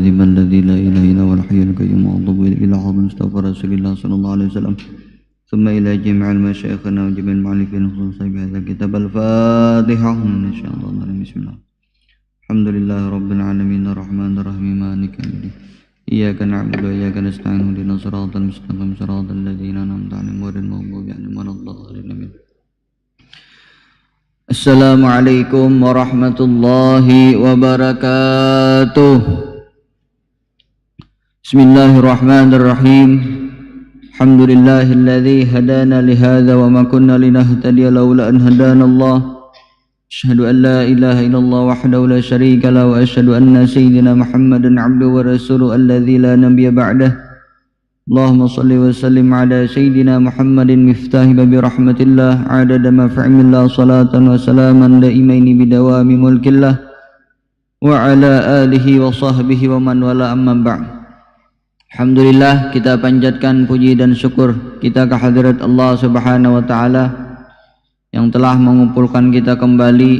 العظيم الذي لا إله إلا هو الحي القيوم وأتوب إلى حضرة مصطفى رسول الله صلى الله عليه وسلم ثم إلى جميع المشايخنا وجميع المؤلفين خصوصا بهذا الكتاب الفاتحة إن شاء الله. بسم الله. الحمد لله رب العالمين الرحمن الرحيم مالك يوم الدين إياك نعبد وإياك نستعين اهدنا الصراط المستقيم صراط الذين أنعمت عليهم غير المغضوب عليهم ولا الضالين آمين. Assalamualaikum warahmatullahi wabarakatuh. Bismillahirrahmanirrahim. Alhamdulillahilladzi hadana lihadza wa ma kunna linahtadiya laula an hadanallah. Asyhadu an la ilaha illallah wahdahu la syarika lahu wa asyhadu anna sayyidina Muhammadan 'abduhu wa rasuluhu alladzi la nabiyya ba'dahu. Allahumma salli wa sallim ala sayyidina Muhammadin miftahi babi rahmatillah adada ma fa'amillah salatan wa salaman daimaini bidawami mulkillah wa ala alihi wa sahbihi wa man wala amma ba'd. Alhamdulillah, kita panjatkan puji dan syukur kita kehadirat Allah subhanahu wa ta'ala yang telah mengumpulkan kita kembali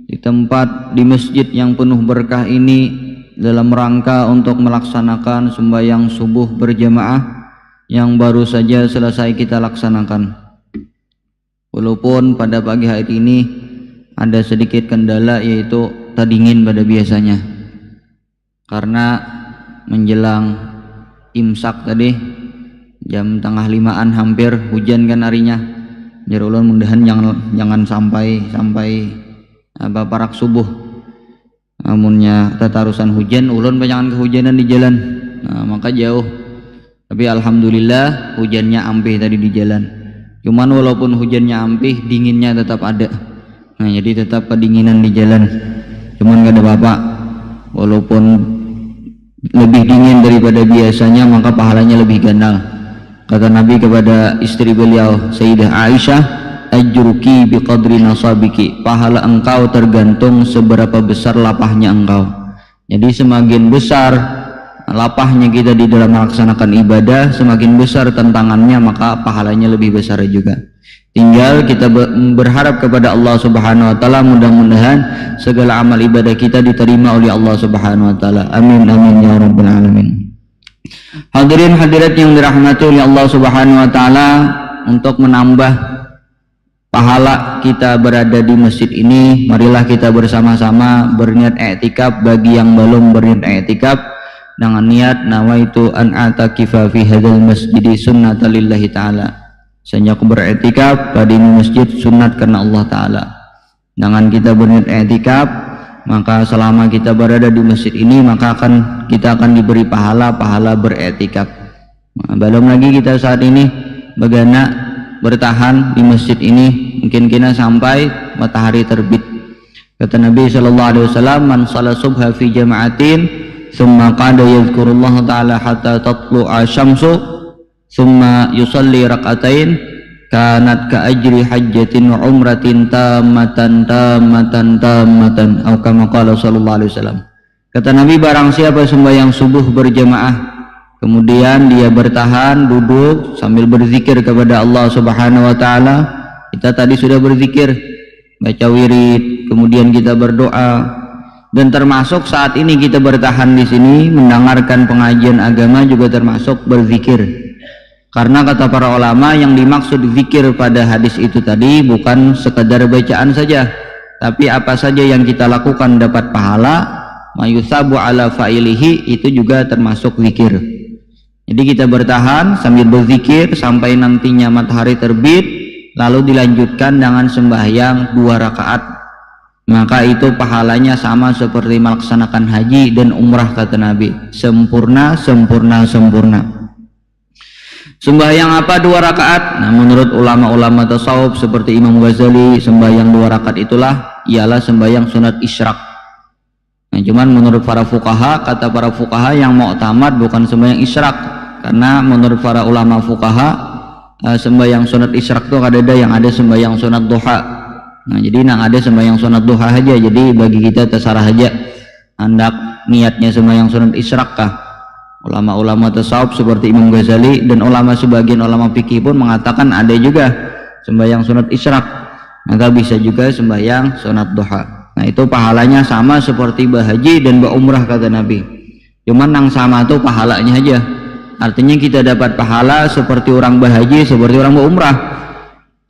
di tempat di masjid yang penuh berkah ini dalam rangka untuk melaksanakan sembahyang subuh berjamaah yang baru saja selesai kita laksanakan. Walaupun pada pagi hari ini ada sedikit kendala, yaitu tak dingin pada biasanya, karena menjelang imsak tadi jam tengah 5-an hampir hujan kan harinya. Jadi ulun mudahan jangan sampai parak subuh. Namunnya tatarusan hujan, ulun jangan kehujanan di jalan. Nah, maka jauh. Tapi alhamdulillah hujannya ampih tadi di jalan. Cuman walaupun hujannya ampih, dinginnya tetap ada. Nah, jadi tetap kedinginan di jalan. Cuman gak ada apa-apa. Walaupun lebih dingin daripada biasanya, maka pahalanya lebih ganda. Kata Nabi kepada istri beliau Sayyidah Aisyah, ajruki biqadri nasabiki, pahala engkau tergantung seberapa besar lapahnya engkau. Jadi semakin besar lapahnya kita di dalam melaksanakan ibadah, semakin besar tantangannya, maka pahalanya lebih besar juga. Tinggal kita berharap kepada Allah subhanahu wa ta'ala, mudah-mudahan segala amal ibadah kita diterima oleh Allah subhanahu wa ta'ala. Amin amin ya rabbal alamin. Hadirin hadirat yang dirahmati oleh Allah subhanahu wa ta'ala, untuk menambah pahala kita berada di masjid ini, marilah kita bersama-sama berniat i'tikaf. Bagi yang belum berniat i'tikaf, dengan niat nawaitu an atakifa fi hadzal masjidi sunnatan lillahi ta'ala, sehingga aku beriktikaf pada ini masjid sunat karena Allah ta'ala. Dengan kita berniat i'tikaf, maka selama kita berada di masjid ini, maka kita akan diberi pahala beriktikaf. Nah, belum lagi kita saat ini bagaimana bertahan di masjid ini, mungkin kita sampai matahari terbit. Kata Nabi sallallahu alaihi wasallam, man shalla subha fi jama'atin thumma qada yadhkurullah ta'ala hatta tatlu'a syamsu thumma yusalli rak'atain kanat ka ajri hajjatin wa umratin tamatan atau kama qala sallallahu alaihi wasallam. Kata Nabi, barang siapa sembahyang subuh berjamaah kemudian dia bertahan duduk sambil berzikir kepada Allah subhanahu wa ta'ala. Kita tadi sudah berzikir, baca wirid, kemudian kita berdoa, dan termasuk saat ini kita bertahan di sini mendengarkan pengajian agama juga termasuk berzikir. Karena kata para ulama, yang dimaksud zikir pada hadis itu tadi bukan sekadar bacaan saja, tapi apa saja yang kita lakukan dapat pahala, mayusabu ala fa'ilihi, itu juga termasuk zikir. Jadi kita bertahan sambil berzikir sampai nantinya matahari terbit, lalu dilanjutkan dengan sembahyang 2 rakaat. Maka itu pahalanya sama seperti melaksanakan haji dan umrah, kata Nabi. Sempurna. Sembahyang apa 2 rakaat? Nah, menurut ulama-ulama tasawuf seperti Imam Ghazali, sembahyang 2 rakaat itulah ialah sembahyang sunat isyraq. Nah, cuman menurut para fuqaha, kata para fuqaha yang mu'tamad bukan sembahyang isyraq. Karena menurut para ulama fuqaha, sembahyang sunat isyraq itu ada yang ada sembahyang sunat duha. Nah, jadi yang ada sembahyang sunat duha aja. Jadi bagi kita terserah aja hendak niatnya sembahyang sunat isyraq kah. Ulama-ulama tasawuf seperti Imam Ghazali dan sebagian ulama fikih pun mengatakan ada juga sembahyang sunat isyraq, maka bisa juga sembahyang sunat duha. Nah, itu pahalanya sama seperti berhaji dan berumrah, kata Nabi. cuman yang sama tuh pahalanya aja. Artinya kita dapat pahala seperti orang berhaji, seperti orang berumrah.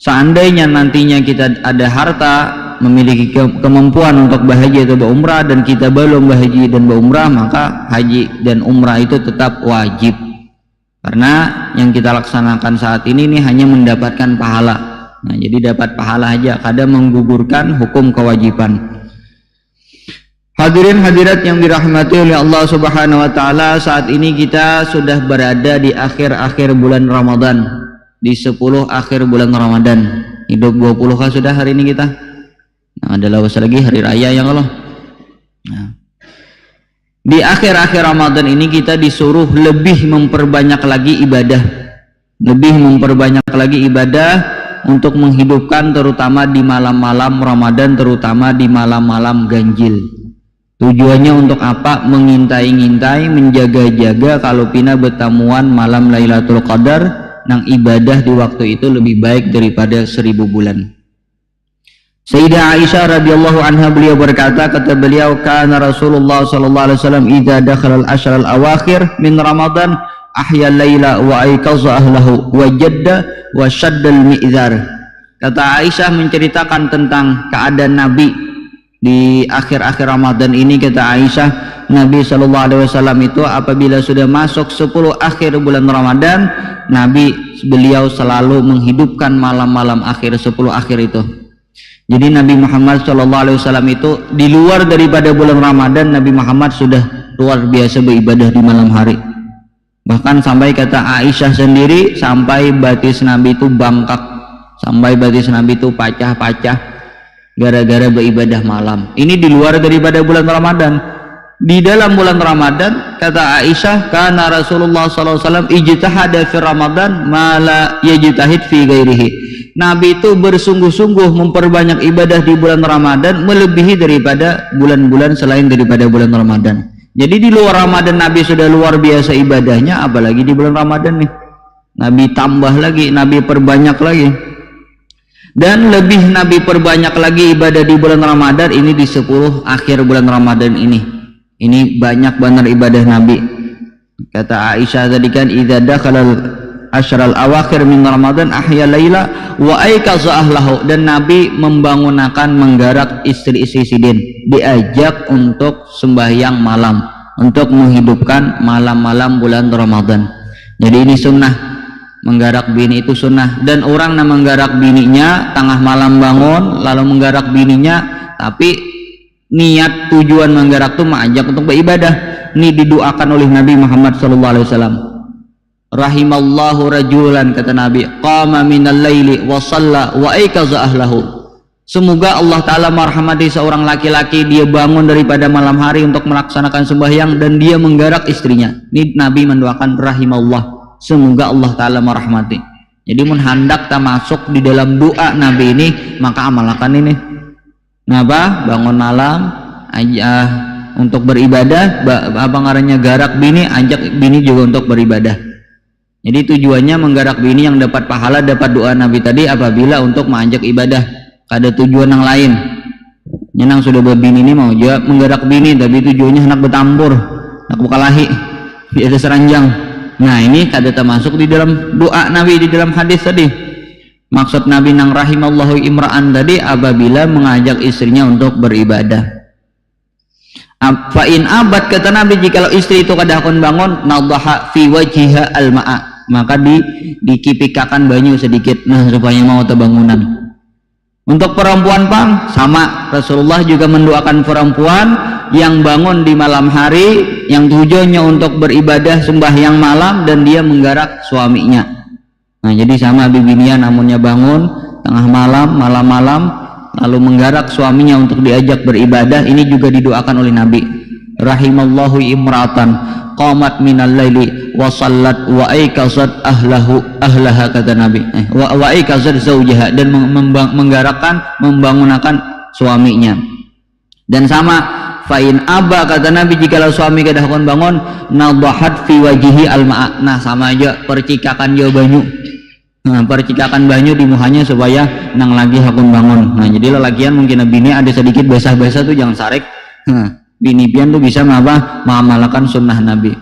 Seandainya nantinya kita ada harta, memiliki kemampuan untuk berhaji atau berumrah, dan kita belum berhaji dan berumrah, maka haji dan umrah itu tetap wajib, karena yang kita laksanakan saat ini hanya mendapatkan pahala. Nah, jadi dapat pahala aja, kadang menggugurkan hukum kewajiban. Hadirin hadirat yang dirahmati oleh Allah Subhanahu wa taala, saat ini kita sudah berada di akhir-akhir bulan Ramadan, di 10 akhir bulan Ramadan. Hidup 20 kah sudah hari ini kita? Nah, ada lawas lagi hari raya yang Allah. Nah, di akhir-akhir Ramadan ini kita disuruh lebih memperbanyak lagi ibadah, lebih memperbanyak lagi ibadah untuk menghidupkan, terutama di malam-malam Ramadan, terutama di malam-malam ganjil. Tujuannya untuk apa? Mengintai-ngintai, menjaga-jaga kalau pina bertemuan malam Lailatul Qadar, nang ibadah di waktu itu lebih baik daripada 1000 bulan. Sayyidah Aisyah radhiyallahu anha, beliau berkata, kata beliau, kana Rasulullah sallallahu alaihi wasallam idza dakhala al-ashr al-awakhir min Ramadan ahya al-laila wa ayqaza ahlahu wa jadda wa shadda al-mi'zar. Kata Aisyah menceritakan tentang keadaan Nabi di akhir-akhir Ramadan ini. Kata Aisyah, Nabi sallallahu alaihi wasallam itu apabila sudah masuk 10 akhir bulan Ramadan, beliau selalu menghidupkan malam-malam akhir 10 akhir itu. Jadi Nabi Muhammad sallallahu alaihi wasallam itu di luar daripada bulan Ramadan, Nabi Muhammad sudah luar biasa beribadah di malam hari. Bahkan sampai kata Aisyah sendiri, sampai batis Nabi itu bangkak, sampai batis Nabi itu pacah-pacah gara-gara beribadah malam. Ini di luar daripada bulan Ramadan. Di dalam bulan Ramadan, kata Aisyah, karena Rasulullah SAW ijtihada fi Ramadan ma la yajtahid fi ghairihi. Nabi itu bersungguh-sungguh memperbanyak ibadah di bulan Ramadan melebihi daripada bulan-bulan selain daripada bulan Ramadan. Jadi di luar Ramadan Nabi sudah luar biasa ibadahnya, apalagi di bulan Ramadan nih Nabi tambah lagi, Nabi perbanyak lagi. Dan lebih Nabi perbanyak lagi ibadah di bulan Ramadan ini, di 10 akhir bulan Ramadan ini. Ini banyak benar ibadah Nabi. Kata Aisyah tadi kan, idza dakhala asyral awakhir min Ramadan ahya laila wa ayqaza ahlahu. Dan Nabi membangunkan, menggarak istri-istri sidin, diajak untuk sembahyang malam, untuk menghidupkan malam-malam bulan Ramadan. Jadi ini sunnah, menggarak bini itu sunnah. Dan orang yang menggarak bininya tengah malam bangun lalu menggarak bininya, tapi niat tujuan menggarak itu mengajak untuk beribadah. Ini didoakan oleh Nabi Muhammad SAW. Rahimallahu rajulan, kata Nabi, qama minal laili wa shalla wa ayqaza ahlahu. Semoga Allah Ta'ala merahmati seorang laki-laki, dia bangun daripada malam hari untuk melaksanakan sembahyang dan dia menggarak istrinya. Ini Nabi mendoakan rahimallah, semoga Allah Ta'ala merahmati. Jadi hendak tak masuk di dalam doa Nabi ini, maka amalkan ini. Kenapa? Bangun malam aja untuk beribadah, apa ngarannya, garak bini, ajak bini juga untuk beribadah. Jadi tujuannya menggarak bini yang dapat pahala, dapat doa Nabi tadi apabila untuk mengajak ibadah. Ada tujuan yang lain. Nyenang sudah berbini ini mau juga menggarak bini, tapi tujuannya hendak bertambur, hendak bukalahi, biasa seranjang. Nah ini kada termasuk di dalam doa Nabi di dalam hadis tadi. Maksud Nabi nang rahimallahu imra'an tadi apabila mengajak istrinya untuk beribadah. Fa in abad, kata Nabi, jikalau istri itu kada akan bangun, nadhaha fi wajhiha al-ma'a, maka dikipikakan banyu sedikit, nah supaya mau terbangunan. Untuk perempuan pang sama, Rasulullah juga mendoakan perempuan yang bangun di malam hari yang tujuannya untuk beribadah sembahyang malam dan dia menggarak suaminya. Nah jadi sama bibinya, namunnya bangun tengah malam, malam-malam lalu menggarak suaminya untuk diajak beribadah. Ini juga didoakan oleh Nabi. Rahimallahu imra'atan qamat minal laili wa sallat wa ayqazat ahlaha, kata Nabi. Wa ayqazat zaujaha, dan menggarakkan, membangunkan suaminya. Dan sama, fa'in aba, kata Nabi, jikalau suami kada akan bangun, nadhahat fi wajhihi al-ma'a. Nah sama aja, percikakan dia banyu. Nah, percikakan banyu di muhanya supaya nang lagi hakun bangun. Nah jadi lelakian mungkin bini ada sedikit basah-basah tuh jangan sarek. Nah, bini pian tuh bisa mengamalkan sunnah Nabi.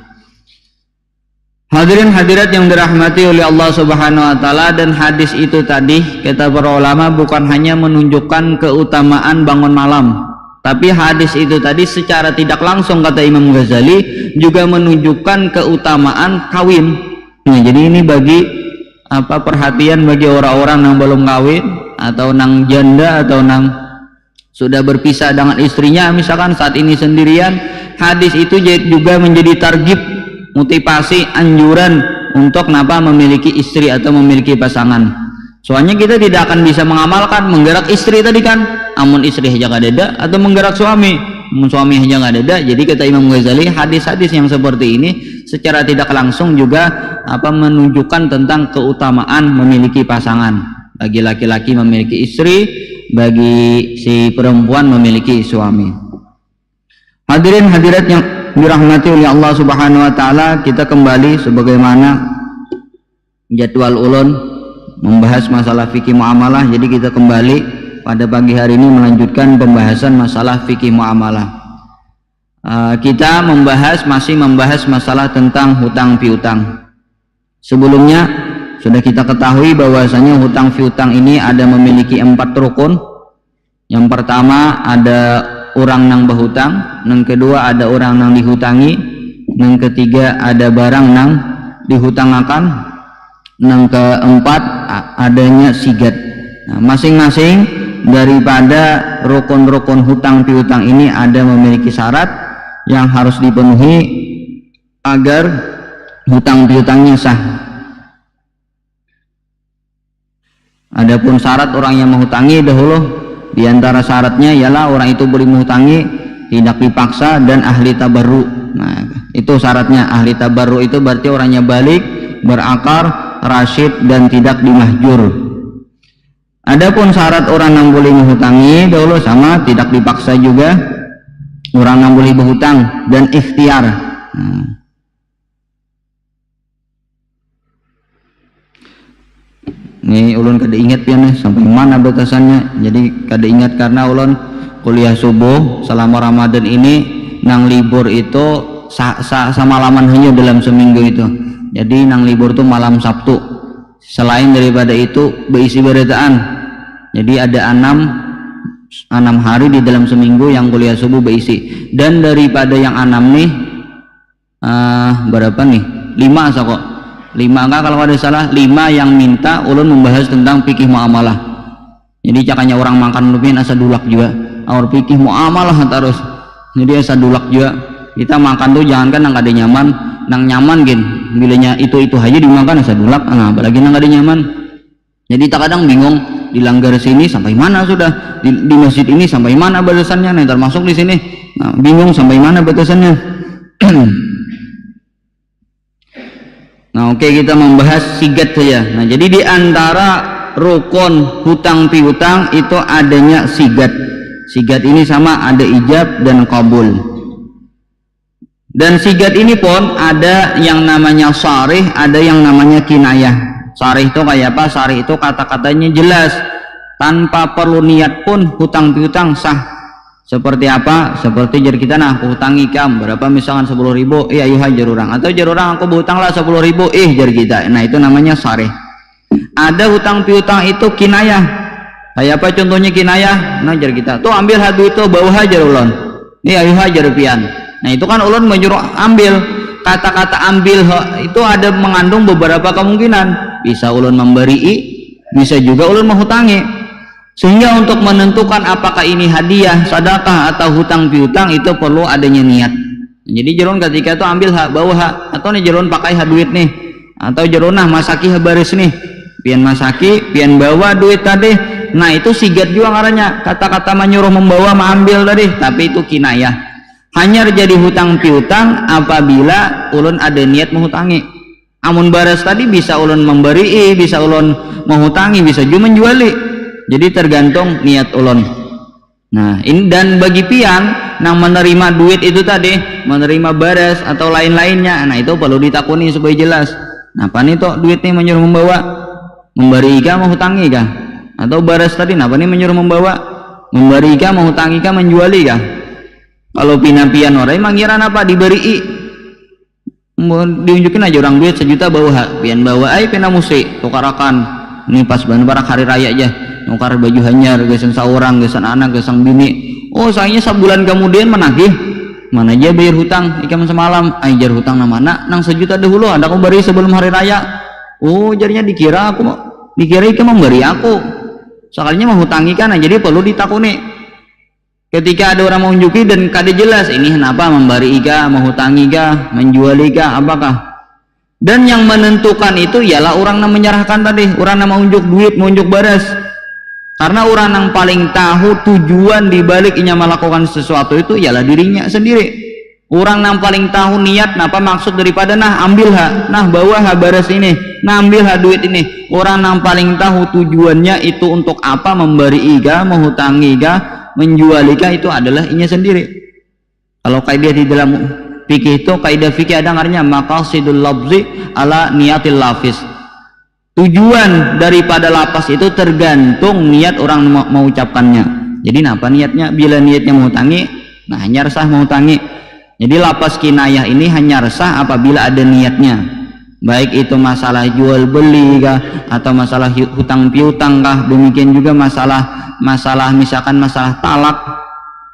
Hadirin hadirat yang dirahmati oleh Allah Subhanahu wa taala, dan hadis itu tadi kata para ulama bukan hanya menunjukkan keutamaan bangun malam, tapi hadis itu tadi secara tidak langsung kata Imam Ghazali juga menunjukkan keutamaan kawin. Nah, jadi ini bagi perhatian bagi orang-orang yang belum kawin atau nang janda atau nang sudah berpisah dengan istrinya misalkan saat ini sendirian. Hadis itu juga menjadi targhib, motivasi, anjuran untuk memiliki istri atau memiliki pasangan. Soalnya kita tidak akan bisa mengamalkan menggerak istri tadi kan, amun istri aja gak ada atau menggerak suami, amun suami aja gak ada. Jadi kata Imam Ghazali, hadis-hadis yang seperti ini secara tidak langsung juga menunjukkan tentang keutamaan memiliki pasangan. Bagi laki-laki memiliki istri, bagi si perempuan memiliki suami. Hadirin hadirat yang dirahmati oleh Allah Subhanahu wa taala, kita kembali sebagaimana jadwal ulun membahas masalah fikih muamalah. Jadi kita kembali pada pagi hari ini melanjutkan pembahasan masalah fikih muamalah. Kita masih membahas masalah tentang hutang piutang. Sebelumnya sudah kita ketahui bahwasanya hutang piutang ini ada memiliki 4 rukun. Yang pertama ada orang nang berhutang, yang kedua ada orang nang dihutangi, yang ketiga ada barang nang dihutangakan, yang keempat adanya sigat. Nah, masing-masing daripada rukun-rukun hutang piutang ini ada memiliki syarat yang harus dipenuhi agar hutang piutangnya sah. Adapun syarat orang yang menghutangi dahulu, di antara syaratnya ialah orang itu boleh menghutangi tidak dipaksa dan ahli tabarru. Nah, itu syaratnya. Ahli tabarru itu berarti orangnya balik, berakar, rasyid dan tidak dimahjur. Adapun syarat orang yang boleh menghutangi dahulu sama tidak dipaksa juga, orang yang boleh berhutang dan ikhtiar. Ini ulun kada ingat ya nih sampai mana batasannya. Jadi kada ingat karena ulun kuliah subuh selama Ramadan ini nang libur itu semalaman hanya dalam seminggu itu. Jadi nang libur tuh malam Sabtu. Selain daripada itu berisi beritaan. Jadi ada 6 hari di dalam seminggu yang kuliah subuh berisi. Dan daripada yang 6 nih berapa nih? 5 kok. 5 enggak kalau ada salah, 5 yang minta ulun membahas tentang fikih muamalah. Jadi cakanya orang makan lebih asa dulak juga awal fikih muamalah terus. Jadi asa dulak juga. Kita makan tuh jangankan nang kada nyaman, nang nyaman gin bilanya itu aja dimakan asa dulak, apalagi nang kada nyaman. Jadi tak kadang bingung di langgar sini sampai mana sudah, di masjid ini sampai mana batasannya, nah termasuk di sini bingung sampai mana batasannya. Nah, oke, kita membahas sigat saja. Nah, jadi di antara rukun hutang piutang itu adanya sigat. Sigat ini sama ada ijab dan qabul. Dan sigat ini pun ada yang namanya sarih, ada yang namanya kinayah. Sarih itu kayak apa? Sarih itu kata-katanya jelas, tanpa perlu niat pun hutang piutang sah. Seperti apa? Seperti jar kita aku hutangi kam berapa misalkan 10.000, ayo hajar orang, atau jar orang aku berhutanglah 10.000, jar kita. Nah, itu namanya sarih. Ada hutang piutang itu kinayah. Kayak apa contohnya kinayah? Nah, jar kita tuh ambil duit itu bawa hajar ulun, ayo hajar pian. Nah, itu kan ulun menyuruh ambil. Kata-kata ambil itu ada mengandung beberapa kemungkinan. Bisa ulun memberi, bisa juga ulun menghutangi. Sehingga untuk menentukan apakah ini hadiah, sedekah atau hutang piutang itu perlu adanya niat. Jadi jeron ketika itu ambil hak bawa hak, atau nih jeron pakai hak duit nih, atau jeron masaki hak baris nih, pian masaki, pian bawa duit tadi. Nah, itu sigat juga ngarannya. Kata-kata menyuruh membawa mengambil tadi, tapi itu kinayah. Hanya jadi hutang piutang apabila ulun ada niat menghutangi. Amun baris tadi bisa ulun memberi, bisa ulun menghutangi, bisa juga menjuali. Jadi tergantung niat ulun. Nah, ini dan bagi pian yang menerima duit itu tadi, menerima baras atau lain-lainnya, nah itu perlu ditakuni supaya jelas. Nah, apa nih toh duit nih menyuruh membawa, memberi kah menghutangi kah? Atau baras tadi, apa nih menyuruh membawa, memberi kah menghutangi kah menjuali kah? Kalau pinapian orang mangiran apa diberi diunjukin aja orang duit 1 juta bawa pian bawa pina musik tukarakan ini pas barak hari raya aja nukar baju hanyar gesan seorang gesan anak gesan bini. Oh sayangnya sebulan kemudian menagih mana aja bayar hutang ikam semalam jar hutang namana nang 1 juta dahulu ada aku beri sebelum hari raya. Oh jadinya dikira ikam memberi aku soalnya mau hutangi kan jadi perlu ditakuni ketika ada orang mengunjuki dan kada jelas ini kenapa memberi ika mau hutangi ika menjual ika apakah. Dan yang menentukan itu ialah orang yang menyerahkan tadi, orang yang mengunjuk duit mengunjuk baras. Karena orang yang paling tahu tujuan dibalik inya melakukan sesuatu itu ialah dirinya sendiri. Orang yang paling tahu niat apa maksud daripada ambil bawa baras ini, ambil duit ini. Orang yang paling tahu tujuannya itu untuk apa memberi iga, menghutangi iga, menjual iga itu adalah inya sendiri. Kalau kaidah di dalam fikih itu kaidah fikih ada ngarnya maqasidul lafzi ala niyatil lafis. Tujuan daripada lapas itu tergantung niat orang mau ucapkannya. Jadi apa niatnya? Bila niatnya menghutangi, nah hanya resah menghutangi. Jadi lapas kinayah ini hanya resah apabila ada niatnya. Baik itu masalah jual beli kah atau masalah hutang piutang kah, demikian juga masalah misalkan masalah talak.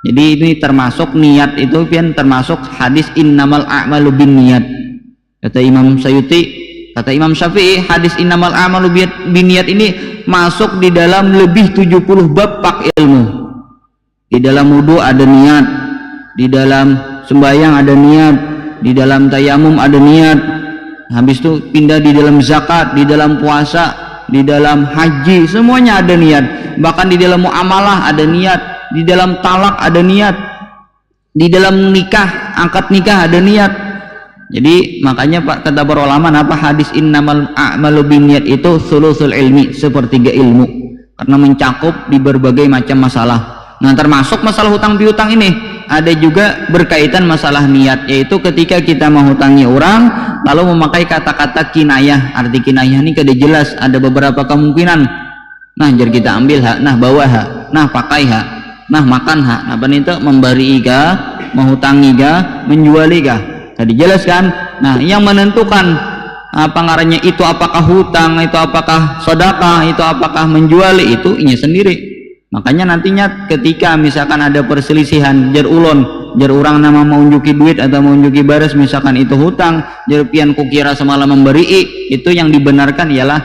Jadi ini termasuk niat itu pian termasuk hadis innamal a'malu binniyat. Kata Imam Sayuti, kata Imam Syafi'i, hadis innamal a'malu binniyat ini masuk di dalam lebih 70 bab pak ilmu. Di dalam wudu ada niat, di dalam sembahyang ada niat, di dalam tayamum ada niat. Habis itu pindah di dalam zakat, di dalam puasa, di dalam haji, semuanya ada niat. Bahkan di dalam muamalah ada niat, di dalam talak ada niat, di dalam nikah, angkat nikah ada niat. Jadi makanya Pak kata para ulama apa hadis innamal a'malu binniyat itu sulusul ilmi, sepertiga ilmu, karena mencakup di berbagai macam masalah. Nah termasuk masalah hutang piutang ini ada juga berkaitan masalah niat, yaitu ketika kita menghutangi orang lalu memakai kata-kata kinayah. Arti kinayah ini kada jelas, ada beberapa kemungkinan. Nah jar kita ambil hak, nah bawa hak, nah pakai hak, nah makan hak, nah itu memberi iga, menghutangi iga, menjual iga. Tadi jelaskan. Nah yang menentukan apa ngarannya itu apakah hutang, itu apakah sedekah, itu apakah menjual, itu inya sendiri. Makanya nantinya ketika misalkan ada perselisihan jar ulon, jar orang nama mengunjuki duit atau mengunjuki baras, misalkan itu hutang, jar pian kukira semalam memberi, itu yang dibenarkan ialah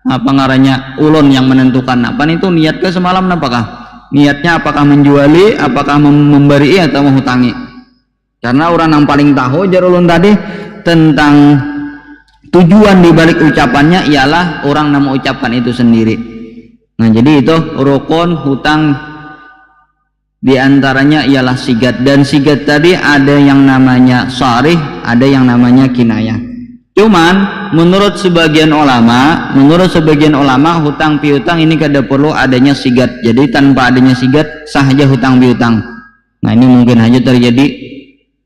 apa ngarannya ulon yang menentukan. Apa itu niat ke semalam apakah niatnya apakah menjuali, apakah memberi atau menghutangi. Karena orang yang paling tahu jar ulun tadi tentang tujuan dibalik ucapannya ialah orang yang mengucapkan itu sendiri. Nah jadi itu rukun hutang diantaranya ialah sigat, dan sigat tadi ada yang namanya sharih, ada yang namanya kinayah. Cuman menurut sebagian ulama hutang piutang ini kada perlu adanya sigat. Jadi tanpa adanya sigat sah saja hutang piutang. Nah ini mungkin aja terjadi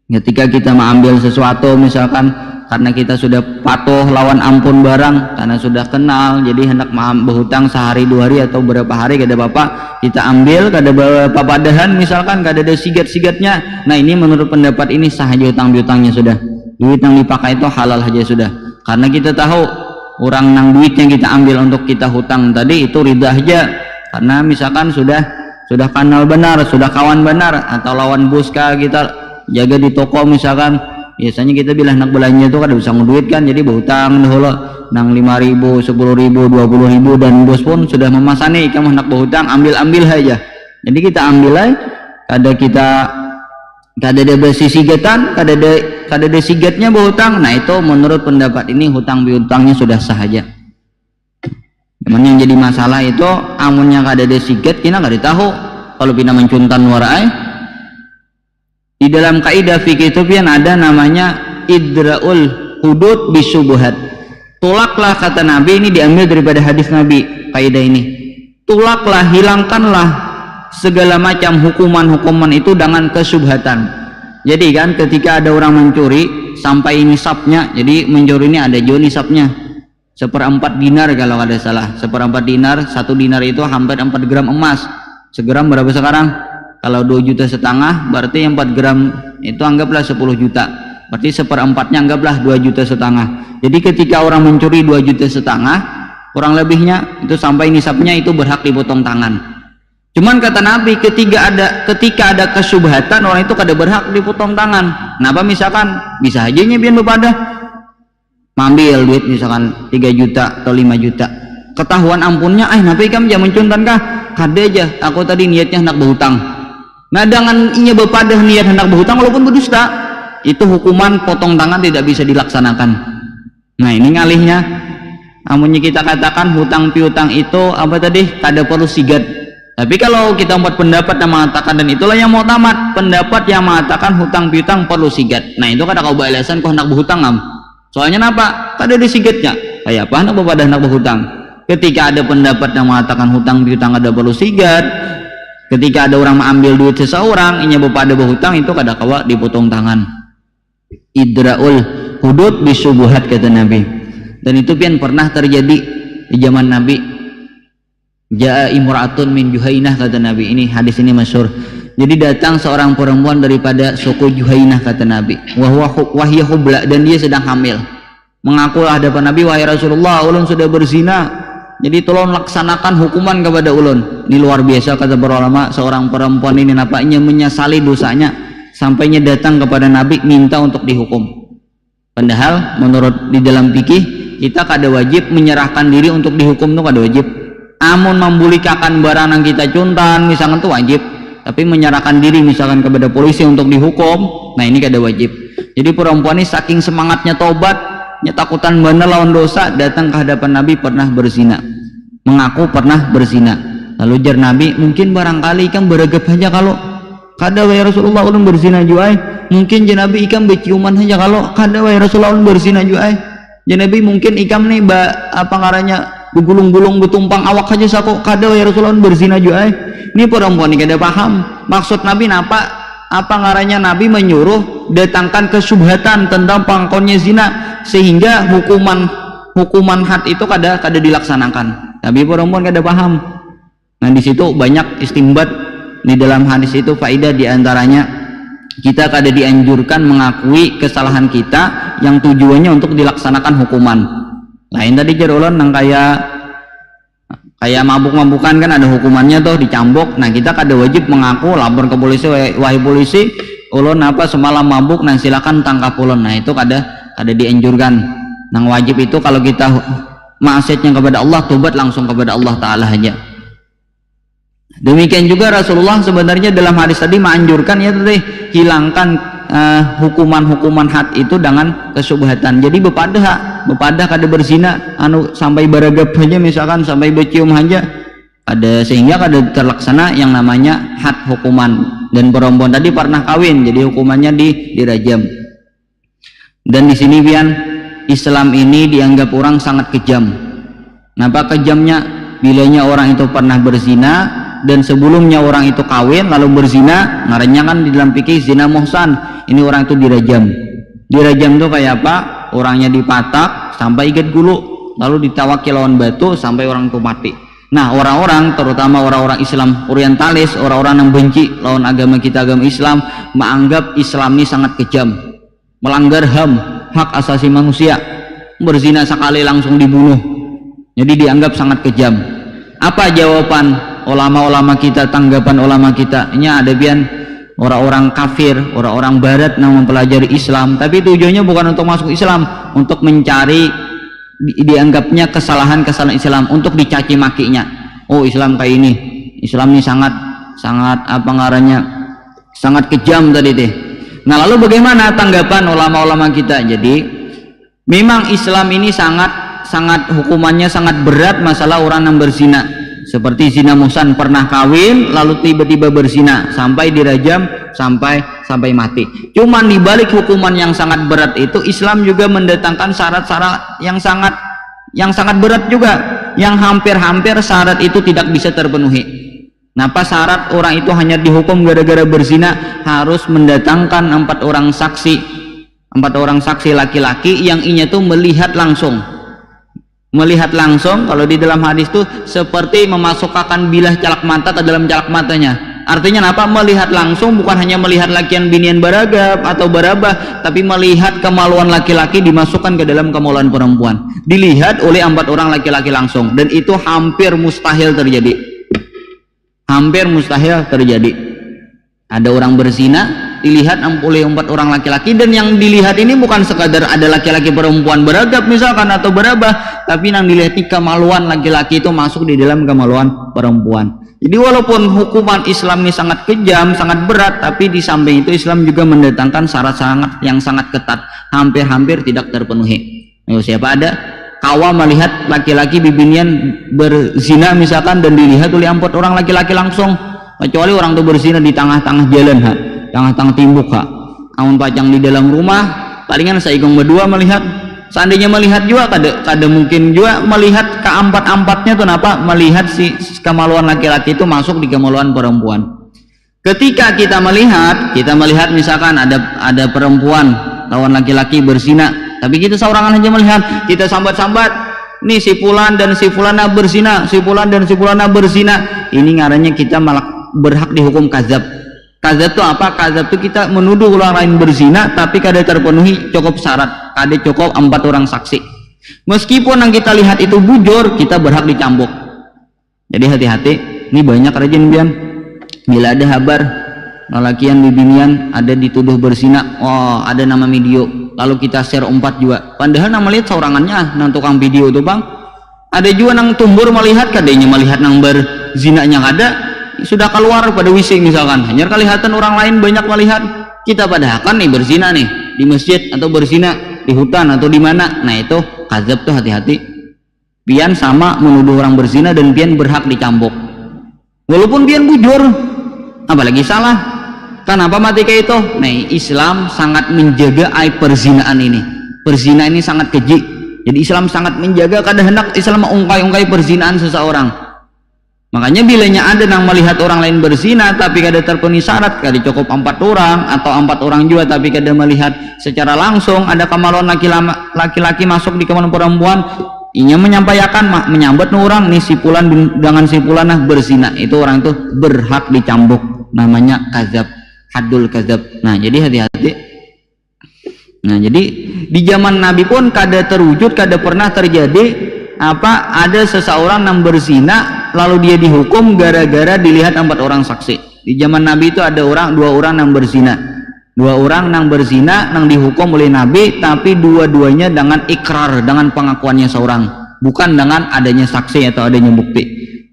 ketika kita mengambil sesuatu misalkan karena kita sudah patuh lawan ampun barang, karena sudah kenal, jadi hendak berhutang sehari 2 hari atau berapa hari kada bapak kita ambil, kada bapak padahan misalkan kada ada sigat-sigatnya. Nah ini menurut pendapat ini sah saja hutang piutangnya, sudah duit yang dipakai itu halal saja sudah, karena kita tahu orang nang duit yang kita ambil untuk kita hutang tadi itu ridha aja, karena misalkan sudah kenal benar, sudah kawan benar, atau lawan bos kita jaga di toko misalkan. Biasanya kita bila nak belanja itu kan bisa ngeduit kan, jadi berhutang dahulu nang 5.000, 10.000, 20.000, dan bos pun sudah memasani kamu nak berhutang ambil aja. Jadi kita ambil aja, kada ada besi sigatan, kada ada sigatnya berhutang. Nah itu menurut pendapat ini hutang piutangnya sudah sah aja. Cuman yang jadi masalah itu amunnya kada ada sigat, kita kada tahu kalau pina mencuntan warai. Di dalam kaidah fikih itu pian ada namanya idraul hudud bisubuhat. Tulaklah kata Nabi, ini diambil daripada hadis Nabi kaidah ini. Tulaklah, hilangkanlah segala macam hukuman itu dengan kesubhatan. Jadi kan ketika ada orang mencuri sampai nisabnya, jadi mencuri ini ada juga nisabnya 1/4 dinar kalau ada salah, 1/4 dinar, 1 dinar itu hampir 4 gram emas. Segram berapa sekarang? Kalau 2,5 juta berarti 4 gram itu anggaplah 10 juta. Berarti seperempatnya anggaplah 2,5 juta. Jadi ketika orang mencuri 2,5 juta, kurang lebihnya itu sampai nisabnya itu berhak dipotong tangan. Cuman kata Nabi ketika ada kesyubhatan orang itu kada berhak dipotong tangan. Kenapa? Misalkan bisa aja nyebian bepadah ngambil duit misalkan 3 juta atau 5 juta. Ketahuan ampunnya, Nabi kam jangan mencuntan kah? Kada aja, aku tadi niatnya hendak berhutang. Nah dengan inya bepadah niat hendak berhutang walaupun berdusta, itu hukuman potong tangan tidak bisa dilaksanakan. Nah ini ngalihnya, amunnya kita katakan hutang piutang itu apa tadi? Kada perlu sigat. Tapi kalau kita buat pendapat yang mengatakan, dan itulah yang mau tamat, pendapat yang mengatakan hutang piutang perlu sigat. Nah itu kada kau balasan kau hendak berhutang am. Soalnya kenapa? Kada ada sigatnya. Kayak apa hendak bepadah hendak berhutang? Ketika ada pendapat yang mengatakan hutang piutang ada perlu sigat, ketika ada orang mengambil duit seseorang inya bepada berhutang itu kada kawa dipotong tangan. Idraul hudud bisubuhat kata Nabi. Dan itu pian pernah terjadi di zaman Nabi. Ja'a imra'atun min Juhainah kata Nabi. Ini hadis ini masyhur. Jadi datang seorang perempuan daripada suku Juhainah kata Nabi. Wahya hubla, dan dia sedang hamil. Mengaku hadapan Nabi, wahai Rasulullah, ulun sudah berzina. Jadi tolong laksanakan hukuman kepada ulun. Ini luar biasa kata para ulama, seorang perempuan ini nampaknya menyesali dosanya sampainya datang kepada Nabi minta untuk dihukum. Padahal menurut di dalam fikih kita kada wajib menyerahkan diri untuk dihukum, itu kada wajib. Amun membulikakan barang yang kita cuntan misalkan itu wajib, tapi menyerahkan diri misalkan kepada polisi untuk dihukum, nah ini kada wajib. Jadi perempuan ini saking semangatnya tobat, takutan benar lawan dosa, datang ke hadapan Nabi pernah berzina, mengaku pernah berzina. Lalu jar Nabi, mungkin barangkali ikam beregep aja kalau kada wahai Rasulullah ulun berzina juai. Mungkin jar Nabi ikam beciuman aja kalau kada wahai Rasulullah ulun berzina juai. Jar Nabi mungkin ikam nih apa ngaranya begulung-gulung betumpang awak aja sako kada wahai Rasulullah ulun berzina juai. Ini perempuan ini kada paham maksud Nabi napa. Apa ngaranya Nabi menyuruh datangkan kesyubhatan tentang pangkonnya zina sehingga hukuman had itu kada dilaksanakan. Tapi perempuan kada paham. Nah di situ banyak istimbat di dalam hadis itu faedah, diantaranya kita kada dianjurkan mengakui kesalahan kita yang tujuannya untuk dilaksanakan hukuman. Lain tadi jarulon nang kayak mabuk-mabukan kan ada hukumannya tuh dicambuk. Nah kita kada wajib mengaku lapor ke polisi, wahai polisi ulun apa semalam mabuk, nah silakan tangkap ulun. Nah itu kada dianjurkan. Nang wajib itu kalau kita maksiatnya kepada Allah, tobat langsung kepada Allah Ta'ala aja. Demikian juga Rasulullah sebenarnya dalam hadis tadi menganjurkan ya tadi hilangkan hukuman had itu dengan kesyubhatan. Jadi bepadah kada berzina sampai beragap aja misalkan sampai bercium aja ada, sehingga kada terlaksana yang namanya had hukuman. Dan perempuan tadi pernah kawin, jadi hukumannya dirajam. Dan di sini pian Islam ini dianggap orang sangat kejam. Kenapa kejamnya? Bilanya orang itu pernah berzina dan sebelumnya orang itu kawin lalu berzina, ngarannya kan di dalam fikih zina muhsan. Ini orang itu dirajam. Dirajam itu kayak apa? Orangnya dipatak sampai ikat gulu, lalu ditawaki lawan batu sampai orang itu mati. Nah orang-orang, terutama orang-orang Islam orientalis, orang-orang yang benci lawan agama kita, agama Islam, menganggap Islam ini sangat kejam, melanggar HAM, hak asasi manusia, berzina sekali langsung dibunuh. Jadi dianggap sangat kejam. Apa jawaban ulama-ulama kita, tanggapan ulama kita? Ini ada bian orang-orang kafir, orang-orang barat yang mempelajari Islam, tapi tujuannya bukan untuk masuk Islam, untuk mencari dianggapnya kesalahan-kesalahan Islam, untuk dicaci makinya. Oh Islam kayak ini, Islam ini sangat apa ngarannya, sangat kejam tadi deh. Nah lalu bagaimana tanggapan ulama-ulama kita? Jadi memang Islam ini sangat hukumannya sangat berat masalah orang yang berzina, seperti zina muhsan, pernah kawin lalu tiba-tiba berzina sampai dirajam sampai mati. Cuman di balik hukuman yang sangat berat itu Islam juga mendatangkan syarat-syarat yang sangat berat juga, yang hampir-hampir syarat itu tidak bisa terpenuhi. Kenapa syarat orang itu hanya dihukum gara-gara berzina? Harus mendatangkan 4 orang saksi laki-laki yang inya tuh melihat langsung. Kalau di dalam hadis itu seperti memasukkan bilah calak mata ke dalam calak matanya. Artinya apa? Melihat langsung, bukan hanya melihat lakian binian baragap atau barabah, tapi melihat kemaluan laki-laki dimasukkan ke dalam kemaluan perempuan, dilihat oleh 4 orang laki-laki langsung, dan itu hampir mustahil terjadi. Hampir mustahil terjadi. Ada orang berzina dilihat oleh 4 orang laki-laki, dan yang dilihat ini bukan sekadar ada laki-laki perempuan beragap misalkan atau berabah, tapi yang dilihat kemaluan laki-laki itu masuk di dalam kemaluan perempuan. Jadi walaupun hukuman Islam ini sangat kejam, sangat berat, tapi di samping itu Islam juga mendatangkan syarat yang sangat ketat, hampir-hampir tidak terpenuhi. Ayo, siapa ada kawa melihat laki-laki bibinian berzina misalkan, dan dilihat oleh 4 orang laki-laki langsung, kecuali orang itu berzina di tengah-tengah jalan, tengah-tengah timbuk, amun pacang di dalam rumah, palingan saigong berdua melihat. Seandainya melihat juga kada mungkin juga melihat keempat-empatnya tuh apa, melihat si kemaluan laki-laki itu masuk di kemaluan perempuan. Ketika kita melihat misalkan ada perempuan lawan laki-laki berzina, tapi kita seorangan aja melihat, kita sambat-sambat, nih si fulan dan si fulana berzina, si fulan dan si fulana berzina, ini ngarannya kita malah berhak dihukum kadzab. Kadzab itu apa? Kadzab itu kita menuduh orang lain berzina tapi kada terpenuhi cukup syarat, kada cukup 4 orang saksi. Meskipun yang kita lihat itu bujur, kita berhak dicambuk. Jadi hati-hati, ini banyak rajin bian. Bila ada kabar lalakian bibinian ada dituduh berzina, oh ada nama video, lalu kita share 4 juga. Padahal nama lihat seorangannya nang tukang video itu bang. Ada juga nang tumbur melihat, kadanya melihat nang berzinanya kada, sudah keluar pada WC misalkan, hanya kelihatan orang lain banyak melihat, kita padahal kan nih berzina nih di masjid atau berzina di hutan atau di mana. Nah itu kadzab tuh, hati-hati. Pian sama menuduh orang berzina dan pian berhak dicambuk walaupun pian bujur, apalagi salah. Kenapa mati kayak itu? Nah, Islam sangat menjaga aib perzinaan ini. Perzina ini sangat keji, jadi Islam sangat menjaga, kada hendak Islam mengungkai-ungkai perzinaan seseorang. Makanya bilanya ada yang melihat orang lain berzina tapi kada terpenuhi syarat, kada cukup 4 orang atau 4 orang juga tapi kada melihat secara langsung ada kemaluan laki-laki masuk di kemaluan perempuan, inya menyampaikan menyambat orang nih si fulan dengan si fulanah berzina, itu orang itu berhak dicambuk, namanya kadzab, haddul kadzab. Nah jadi hati-hati. Nah jadi di zaman Nabi pun kada terwujud, kada pernah terjadi ada seseorang yang berzina lalu dia dihukum gara-gara dilihat 4 orang saksi. Di zaman Nabi itu ada 2 orang yang berzina, 2 orang yang berzina yang dihukum oleh Nabi, tapi dua-duanya dengan ikrar, dengan pengakuannya seorang, bukan dengan adanya saksi atau adanya bukti.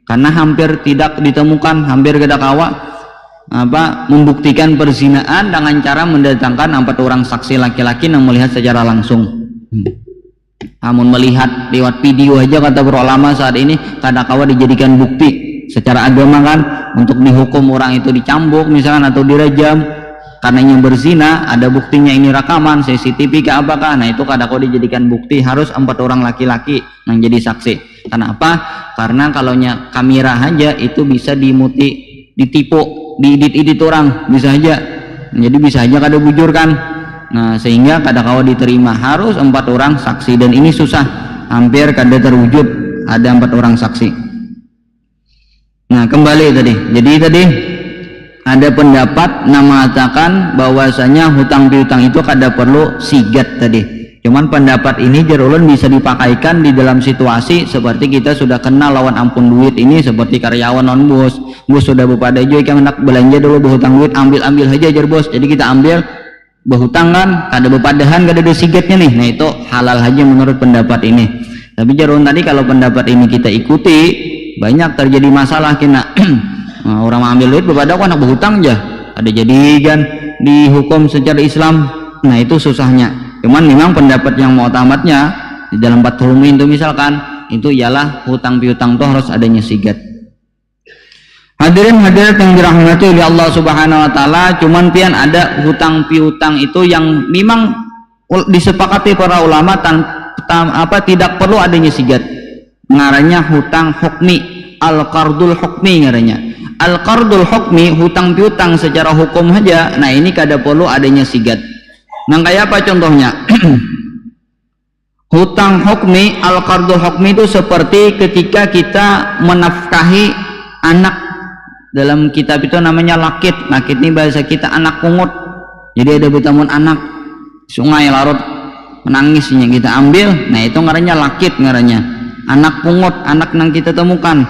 Karena hampir tidak ditemukan, hampir kada kawa membuktikan perzinaan dengan cara mendatangkan 4 orang saksi laki-laki yang melihat secara langsung. Namun melihat lewat video aja, kata para ulama saat ini kada kawa dijadikan bukti secara agama kan, untuk dihukum orang itu dicambuk misalkan atau dirajam karena yang berzina, ada buktinya ini rekaman CCTV ke apakah, nah itu kada kawa dijadikan bukti, harus 4 orang laki-laki yang jadi saksi. Kenapa? Karena kalau kamera aja itu bisa ditipu, diedit orang bisa aja, jadi bisa aja kada bujur kan. Nah sehingga kada kawa diterima, harus 4 orang saksi, dan ini susah, hampir kada terwujud ada 4 orang saksi. Nah kembali tadi, jadi tadi ada pendapat yang mengatakan bahwasanya hutang piutang itu kada perlu sigat tadi. Cuman pendapat ini jarulun bisa dipakaikan di dalam situasi seperti kita sudah kenal lawan ampun duit ini, seperti karyawan non bos sudah bepada juga yang hendak belanja dulu berhutang duit, ambil aja jar bos, jadi kita ambil berhutang kan, kada berpadahan, kada ada sigatnya nih. Nah itu halal aja menurut pendapat ini. Tapi jarun tadi kalau pendapat ini kita ikuti, banyak terjadi masalah kena orang ambil duit berpada aku anak berhutang aja, ada jadi kan dihukum secara Islam. Nah itu susahnya. Cuman memang pendapat yang mau tamatnya di dalam Fathul Muin itu misalkan, itu ialah hutang piutang tuh harus adanya sigat. Hadirin hadirat yang dirahmati oleh Allah Subhanahu wa taala, cuman pian ada hutang piutang itu yang memang disepakati para ulama tidak perlu adanya sigat. Ngarannya hutang hukmi, al-qardul hukmi ngarannya. Al-qardul hukmi, hutang piutang secara hukum saja. Nah, ini kada perlu adanya sigat. Nah, kayak apa contohnya? Hutang hukmi, al-qardul hukmi itu seperti ketika kita menafkahi anak dalam kitab itu namanya lakit. Lakit ini bahasa kita anak pungut. Jadi ada betamun anak sungai larut menangisnya kita ambil, nah itu ngarannya lakit, ngarannya anak pungut, anak yang kita temukan.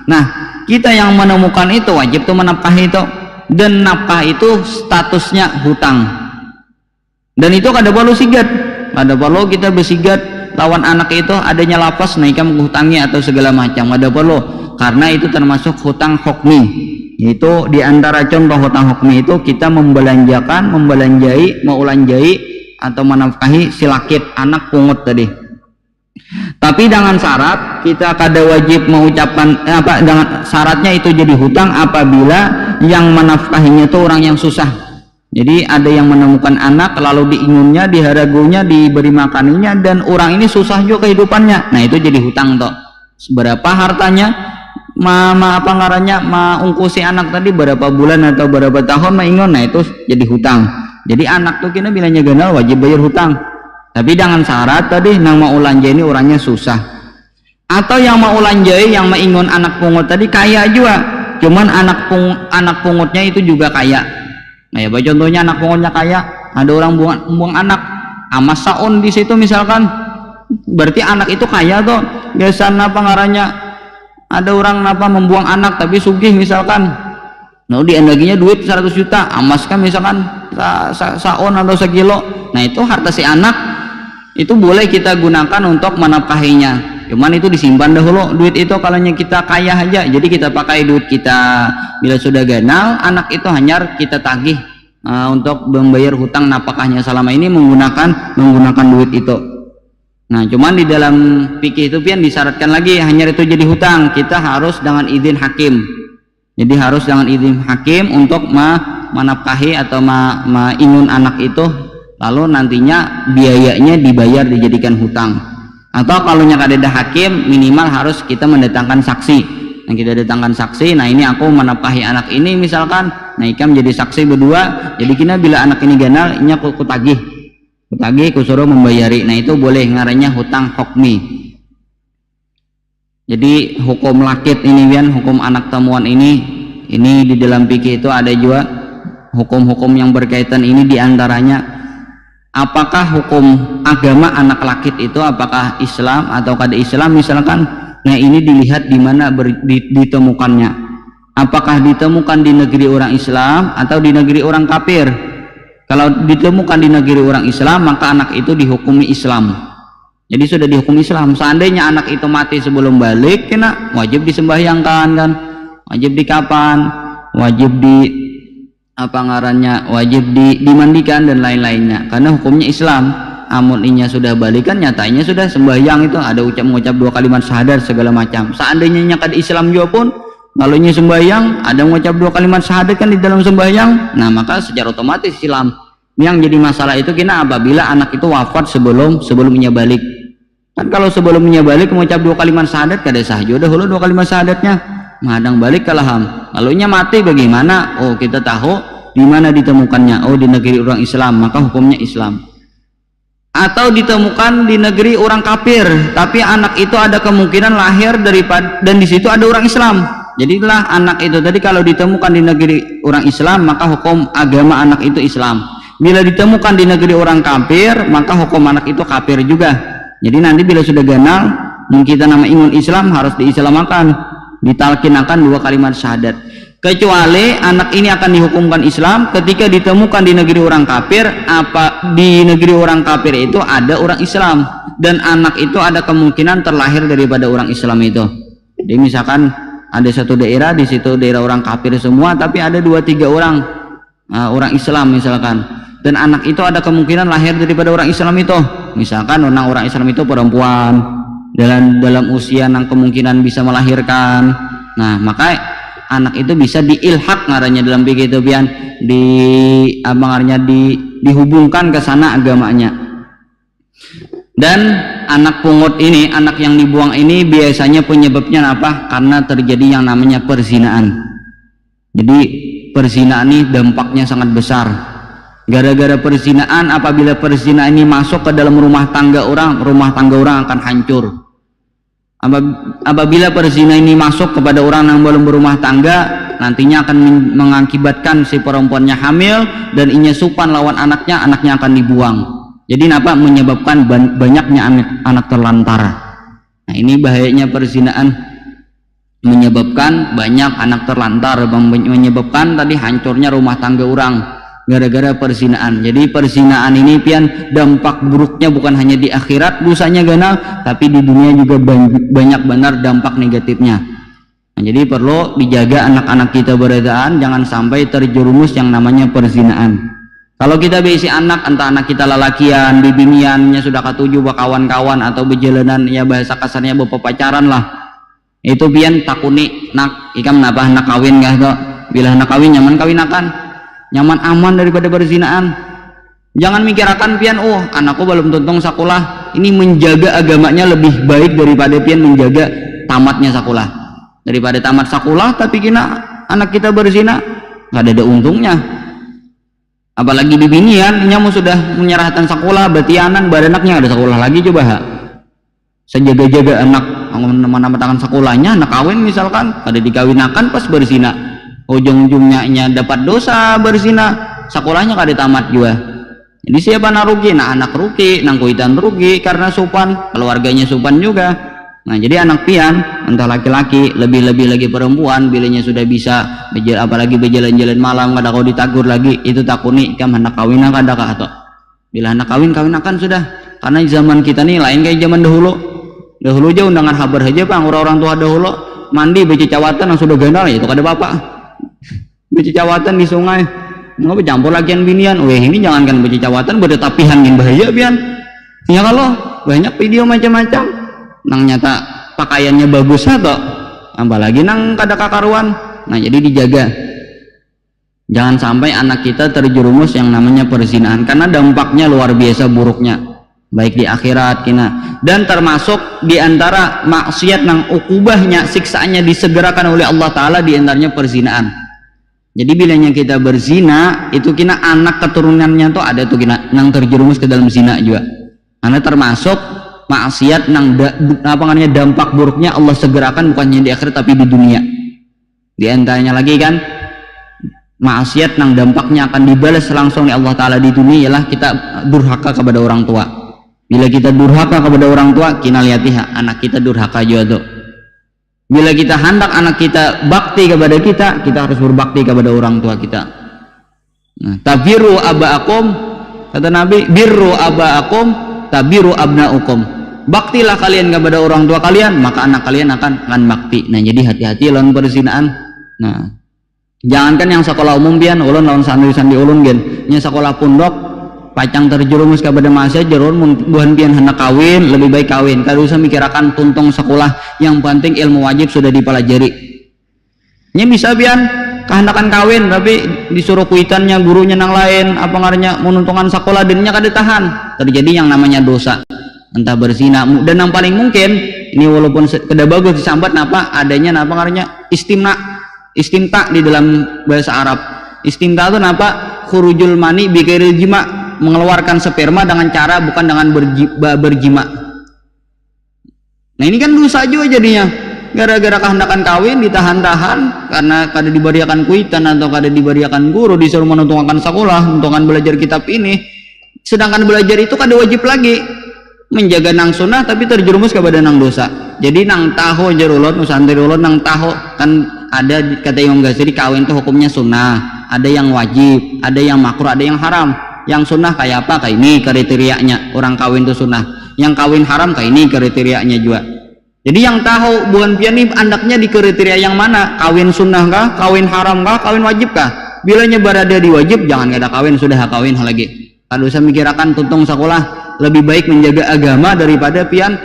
Nah kita yang menemukan itu wajib tuh menafkahi itu, dan nafkah itu statusnya hutang. Dan itu kada perlu sigat, kada perlu kita bersigat lawan anak itu adanya lapas naikkan menghutangi atau segala macam, kada perlu, karena itu termasuk hutang hukmi. Itu diantara contoh hutang hukmi itu kita membelanjai, meulanjai atau menafkahi si lakit anak pungut tadi. Tapi dengan syarat kita kada wajib mengucapkan dengan syaratnya itu jadi hutang apabila yang menafkahinya itu orang yang susah. Jadi ada yang menemukan anak lalu diingunnya, diharagunya, diberi makaninya, dan orang ini susah juga kehidupannya. Nah itu jadi hutang toh. Seberapa hartanya? Apa ngarannya ungkusi anak tadi berapa bulan atau berapa tahun maingon, nah itu jadi hutang. Jadi anak tuh kena bilangnya ganal wajib bayar hutang, tapi dengan syarat tadi nang mau ulanjai ini orangnya susah, atau yang mau ulanjai yang maingon anak pungut tadi kaya juga, cuman anak pungutnya itu juga kaya. Nah ya contohnya anak pungutnya kaya, ada orang buang anak amas saun di situ misalkan, berarti anak itu kaya tuh. Biasanya apa ngarannya ada orang membuang anak tapi sugih misalkan, nah diendaginya duit 100 juta amas kan misalkan saon atau sekilo, nah itu harta si anak itu boleh kita gunakan untuk menafkahinya, cuman itu disimpan dahulu duit itu kalau kita kaya aja. Jadi kita pakai duit kita, bila sudah ganal anak itu hanya kita tagih untuk membayar hutang nafkahnya selama ini menggunakan duit itu. Nah cuman di dalam fikih itu pian disyaratkan lagi hanya itu jadi hutang, kita harus dengan izin hakim. Jadi harus dengan izin hakim untuk menafkahi atau ingun anak itu, lalu nantinya biayanya dibayar dijadikan hutang. Atau kalau ada hakim minimal harus kita mendatangkan saksi. Nah kita datangkan saksi, nah ini aku menafkahi anak ini misalkan, nah ikam jadi saksi berdua, jadi kita bila anak ini ganal ini aku tagih kusuruh membayari. Nah itu boleh ngarannya hutang hukmi. Jadi hukum lakit ini kan, hukum anak temuan ini di dalam fikih itu ada juga hukum-hukum yang berkaitan ini, diantaranya apakah hukum agama anak lakit itu apakah Islam atau kada Islam misalkan. Nah ini dilihat di mana ditemukannya, apakah ditemukan di negeri orang Islam atau di negeri orang kafir. Kalau ditemukan di negeri orang Islam maka anak itu dihukumi Islam, jadi sudah dihukum Islam. Seandainya anak itu mati sebelum balik, kena wajib disembahyangkan kan, wajib dikapan, wajib wajib dimandikan dan lain-lainnya, karena hukumnya Islam. Amun inya sudah balikan, nyatanya sudah sembahyang, itu ada mengucap 2 kalimat syahadat segala macam. Seandainya kada Islam juga pun, kalau nya sembahyang ada mengucap 2 kalimat syahadat kan di dalam sembahyang, nah maka secara otomatis Islam. Yang jadi masalah itu kena apabila anak itu wafat sebelumnya balik. Kan kalau sebelumnya balik mengucap 2 kalimat syahadat kada sah juga dahulu 2 kalimat syahadatnya, madang balik kalaham. Lalu nya mati bagaimana? Oh kita tahu di mana ditemukannya, oh di negeri orang Islam, maka hukumnya Islam. Atau ditemukan di negeri orang kafir, tapi anak itu ada kemungkinan lahir dan di situ ada orang Islam. Jadilah anak itu tadi kalau ditemukan di negeri orang Islam maka hukum agama anak itu Islam. Bila ditemukan di negeri orang kafir maka hukum anak itu kafir juga. Jadi nanti bila sudah ganal kita nama ingun Islam harus diislamakan, ditalkinakan 2 kalimat syahadat. Kecuali anak ini akan dihukumkan Islam ketika ditemukan di negeri orang kafir, di negeri orang kafir itu ada orang Islam dan anak itu ada kemungkinan terlahir daripada orang Islam itu. Jadi misalkan ada satu daerah, di situ daerah orang kafir semua tapi ada 2-3 orang Islam misalkan, dan anak itu ada kemungkinan lahir daripada orang Islam itu. Misalkan orang Islam itu perempuan dalam usia yang kemungkinan bisa melahirkan, nah maka anak itu bisa diilhaq ngarannya dalam fikih itu pian, dihubungkan ke sana agamanya. Dan anak pungut ini, anak yang dibuang ini biasanya penyebabnya apa? Karena terjadi yang namanya perzinaan. Jadi perzinaan ini dampaknya sangat besar. Gara-gara perzinaan, apabila perzinaan ini masuk ke dalam rumah tangga orang akan hancur. Apabila perzina ini masuk kepada orang yang belum berumah tangga, nantinya akan mengakibatkan si perempuannya hamil dan inyasupan lawan anaknya akan dibuang. Jadi menyebabkan banyaknya anak terlantar. Nah ini bahayanya perzinaan, menyebabkan banyak anak terlantar, menyebabkan tadi hancurnya rumah tangga orang gara-gara perzinaan. Jadi perzinaan ini pian dampak buruknya bukan hanya di akhirat dosanya gana, tapi di dunia juga banyak benar dampak negatifnya. Nah, jadi perlu dijaga anak-anak kita beradaan, jangan sampai terjerumus yang namanya perzinaan. Kalau kita besi anak, entah anak kita lalakian, bibiniannya sudah katuju kawan-kawan atau berjalanan, ya bahasa kasarnya pacaran lah, itu pian takuni nak ikam napa anak kawin gak kok, bila anak kawin nyaman kawinakan, nyaman aman daripada perzinaan. Jangan mikirakan pian anakku belum tuntung sekolah, ini menjaga agamanya lebih baik daripada pian menjaga tamatnya sekolah. Daripada tamat sekolah tapi kena anak kita berzina, nggak ada untungnya. Apalagi bibinian nyamu sudah menyerahkan sekolah, batianan badanaknya ada sekolah lagi, coba sejaga-jaga anak nama tangan sekolahnya, anak kawin misalkan ada dikawinakan pas berzina, ujung-ujungnya dapat dosa berzina, sekolahnya kada tamat juga. Jadi siapa narugi? Nah anak rugi, nang kuitan rugi karena supan, keluarganya supan juga. Nah jadi anak pian entah laki-laki, lebih-lebih lagi perempuan, bilanya sudah bisa apalagi berjalan-jalan malam kada kau ditagur lagi, itu takuni kam anak kawin kada kah atau bila anak kawin-kawinakan sudah. Karena zaman kita nih lain kayak zaman dahulu aja undangan habar aja bang, orang tua dahulu mandi becicawatan yang sudah gandal itu kada bapak becicawatan di sungai nggak bercampur lagian binian. Ini jangankan becicawatan bertetapihan yang bahaya pian ya, kalau banyak video macam-macam nang nyata pakaiannya bagus atau apalagi nang kada kakaruan. Nah jadi dijaga, jangan sampai anak kita terjerumus yang namanya perzinaan, karena dampaknya luar biasa buruknya baik di akhirat kina, dan termasuk diantara maksiat nang ukubahnya siksaannya disegerakan oleh Allah Ta'ala diantaranya perzinaan. Jadi bilanya kita berzina itu kina anak keturunannya tuh ada tuh kina nang terjerumus ke dalam zina juga, karena termasuk maksiat nang dampak buruknya Allah segerakan bukannya di akhirat tapi di dunia. Di antaranya lagi kan maksiat nang dampaknya akan dibalas langsung oleh Allah Ta'ala di dunia ialah kita durhaka kepada orang tua. Bila kita durhaka kepada orang tua, kita lihat anak kita durhaka juga tuh. Bila kita hendak anak kita bakti kepada kita harus berbakti kepada orang tua kita. Nah, tabiru aba'akum, kata Nabi, birru aba'akum tabiru abna'ukum. Baktilah kalian kepada orang tua kalian, maka anak kalian akan bakti. Nah jadi hati-hati lawan perzinaan. Nah jangankan yang sekolah umum pian, ulun lawan santri-santri ulun gen nya sekolah pondok pacang terjerumus kepada masa jerun buhan pian hendak kawin, lebih baik kawin, kada usah mikirakan tuntung sekolah, yang penting ilmu wajib sudah dipelajari. Nya bisa pian kehendakan kawin tapi disuruh kuitannya gurunya nang lain apa ngarannya menuntungan sekolah dan nya kada tahan, terjadi yang namanya dosa entah berzina. Dan yang paling mungkin ini walaupun kada bagus disambat napa adanya napa ngarannya istimta di dalam bahasa Arab. Istimta itu napa khurujul mani bighairil jima, mengeluarkan sperma dengan cara bukan dengan berjima. Nah ini kan dosa juga jadinya, gara-gara kehendakan kawin ditahan-tahan karena kada diberikan kuitan atau kada diberikan guru, disuruh menuntungan sekolah, menuntungan belajar kitab ini, sedangkan belajar itu kada wajib lagi, menjaga nang sunnah tapi terjerumus kepada nang dosa. Jadi nang tahu jerulot nusantri ulun nang tahu kan ada kata Imam Ghazali kawin itu hukumnya sunnah, ada yang wajib, ada yang makruh, ada yang haram. Yang sunnah kayak apa? Kayak ini kriterianya orang kawin itu sunnah. Yang kawin haram kayak ini kriterianya juga. Jadi yang tahu bukan pian nih andaknya di kriteria yang mana, kawin sunnah kah, kawin haram kah, kawin wajib kah. Bilanya berada di wajib jangan ada kawin, sudah kawin lagi. Kalau usah mikirakan tuntung sekolah, lebih baik menjaga agama daripada pian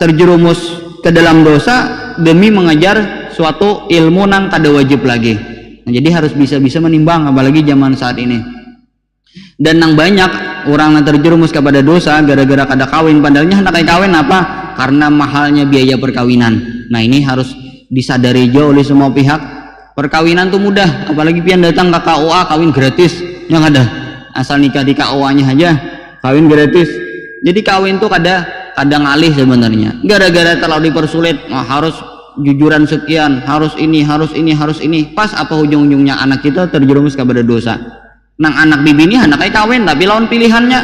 terjerumus ke dalam dosa demi mengejar suatu ilmu nang kada wajib lagi. Nah, jadi harus bisa-bisa menimbang apalagi zaman saat ini. Dan nang banyak orang yang terjerumus kepada dosa gara-gara kada kawin, padahalnya hendak kawin apa? Karena mahalnya biaya perkawinan. Nah ini harus disadari juga oleh semua pihak. Perkawinan tuh mudah, apalagi pian datang ke KUA kawin gratis, yang ada asal nikah di KUA nya aja kawin gratis. Jadi kawin tuh kada kadang alih sebenarnya gara-gara terlalu dipersulit, harus jujuran sekian, harus ini, pas apa ujung-ujungnya anak kita terjerumus kepada dosa. Nang anak bibi ini anaknya kawin tapi lawan pilihannya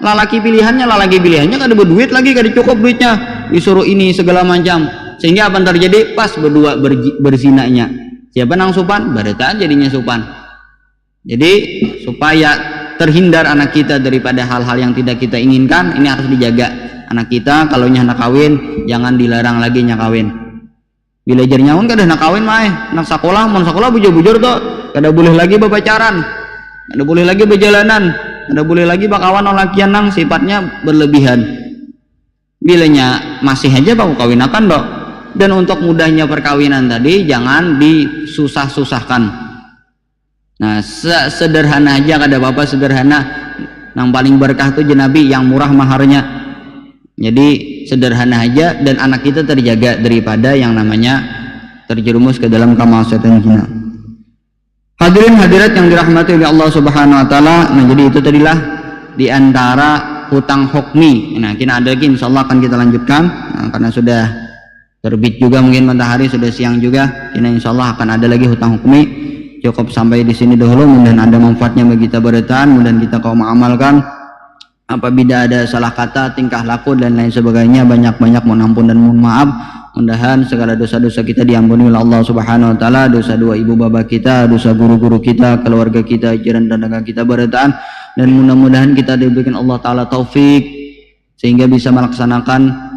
lalaki pilihannya kada berduit lagi, kada cukup duitnya, disuruh ini segala macam, sehingga apa yang terjadi pas berdua berzinanya siapa nang supan barataan jadinya supan. Jadi supaya terhindar anak kita daripada hal-hal yang tidak kita inginkan, ini harus dijaga anak kita. Kalau anak kawin jangan dilarang lagi nya kawin. Bila jarnya pun kada nak kawin mah nak sekolah, mau sekolah bujur-bujur tuh kada boleh lagi berpacaran, kada boleh lagi berjalanan, kada boleh lagi bakawan lakian nang sifatnya berlebihan. Bilanya masih aja baku kawinakan dok. Dan untuk mudahnya perkawinan tadi jangan disusah-susahkan. Nah sederhana aja, kada apa-apa sederhana. Yang paling berkah tuh jenabi yang murah maharnya. Jadi sederhana aja dan anak kita terjaga daripada yang namanya terjerumus ke dalam kemaksiatan zina. Hadirin hadirat yang dirahmati oleh Allah Subhanahu wa taala. Nah jadi itu tadilah di antara hutang hukmi. Nah kita ada lagi insyaallah akan kita lanjutkan, karena sudah terbit juga mungkin matahari, sudah siang juga. Ini insyaallah akan ada lagi hutang hukmi. Cukup sampai di sini dahulu, mudah-mudahan ada manfaatnya bagi kita beritaan, mudah-mudahan kita kaum mengamalkan. Apabila ada salah kata, tingkah laku dan lain sebagainya, banyak-banyak mohon ampun dan mohon maaf. Mudah-mudahan segala dosa-dosa kita diampuni oleh Allah Subhanahu wa taala, dosa dua ibu bapa kita, dosa guru-guru kita, keluarga kita, jiran dan tetangga kita beritaan, dan mudah-mudahan kita diberikan Allah taala taufik sehingga bisa melaksanakan,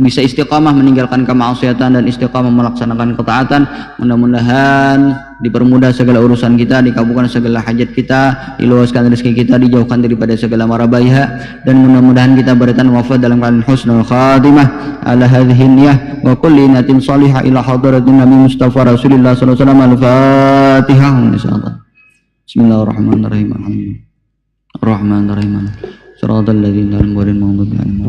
bisa istiqamah meninggalkan kemaksiatan dan istiqamah melaksanakan ketaatan. Mudah-mudahan dipermudah segala urusan kita, dikabulkan segala hajat kita, diluaskan rezeki kita, dijauhkan daripada segala mara bahaya, dan mudah-mudahan kita berikan wafat dalam keadaan husnul khatimah ala hadhihi niyah wa kulli niyatin salihah ila hadratin Nabi Mustafa Rasulullah sallallahu alaihi wasallam. Al-Fatihah insyaallah. Bismillahirrahmanirrahim. Ar-Rahmanir-Rahim. Shiratal ladzina an'amta 'alaihim.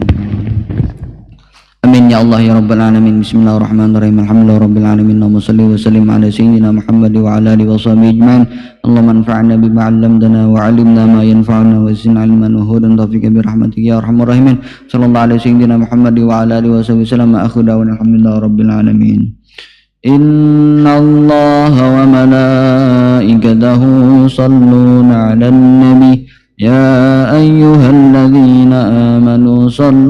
Amin ya Allah ya Rabbal Alamin. Bismillahirrahmanirrahim. Alhamdulillah Rabbil Alamin. Allahumma salli wa sallim ala sayyidina Muhammad wa ala alihi wa sahbihi ajma'in. Allahumma anfa'na bima 'allamtana wa 'allimna ma yanfa'una wa zidna 'ilman wa hudan tawfiqan bi rahmatika ya arhamar rahimin. Sallallahu alaihi sayyidina Muhammad wa ala alihi wa sahbihi wasallam. Akhu da'wana alhamdulillah Rabbil Alamin. Inna Allah wa malaikatahu yusalluna 'alan nabi ya ayyuhalladzina amanu sallu